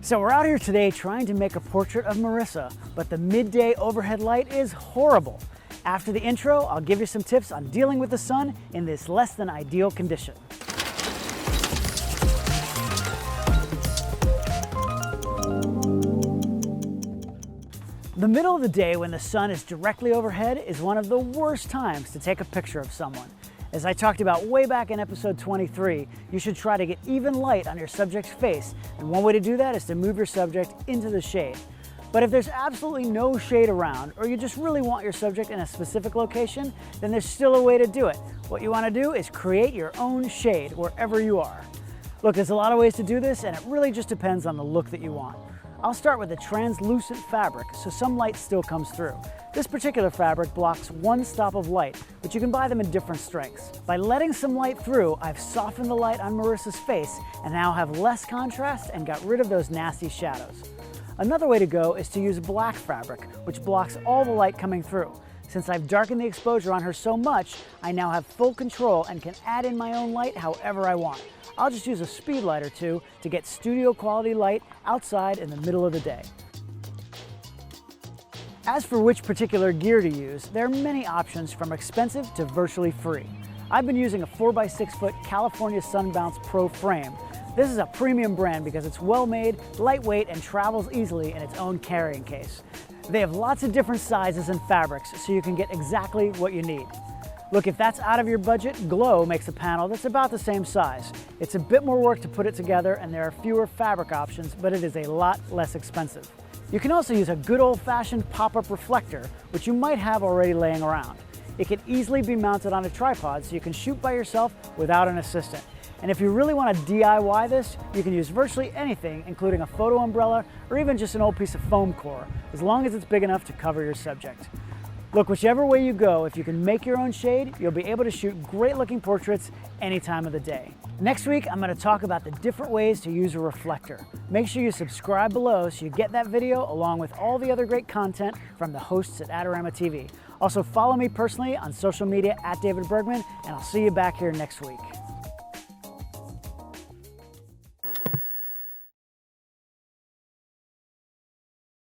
So we're out here today trying to make a portrait of Marissa, but the midday overhead light is horrible. After the intro, I'll give you some tips on dealing with the sun in this less than ideal condition. The middle of the day when the sun is directly overhead is one of the worst times to take a picture of someone. As I talked about way back in episode 23, you should try to get even light on your subject's face, and one way to do that is to move your subject into the shade. But if there's absolutely no shade around, or you just really want your subject in a specific location, then there's still a way to do it. What you want to do is create your own shade wherever you are. Look, there's a lot of ways to do this, and it really just depends on the look that you want. I'll start with a translucent fabric so some light still comes through. This particular fabric blocks one stop of light, but you can buy them in different strengths. By letting some light through, I've softened the light on Marissa's face and now have less contrast and got rid of those nasty shadows. Another way to go is to use black fabric, which blocks all the light coming through. Since I've darkened the exposure on her so much, I now have full control and can add in my own light however I want. I'll just use a speed light or two to get studio quality light outside in the middle of the day. As for which particular gear to use, there are many options from expensive to virtually free. I've been using a 4x6 foot California Sunbounce Pro frame. This is a premium brand because it's well made, lightweight, and travels easily in its own carrying case. They have lots of different sizes and fabrics, so you can get exactly what you need. Look, if that's out of your budget, Glow makes a panel that's about the same size. It's a bit more work to put it together and there are fewer fabric options, but it is a lot less expensive. You can also use a good old-fashioned Popup Reflector, which you might have already laying around. It can easily be mounted on a tripod so you can shoot by yourself without an assistant. And if you really want to DIY this, you can use virtually anything, including a photo umbrella or even just an old piece of foam core, as long as it's big enough to cover your subject. Look, whichever way you go, if you can make your own shade, you'll be able to shoot great looking portraits any time of the day. Next week, I'm going to talk about the different ways to use a reflector. Make sure you subscribe below so you get that video along with all the other great content from the hosts at Adorama TV. Also follow me personally on social media at David Bergman, and I'll see you back here next week.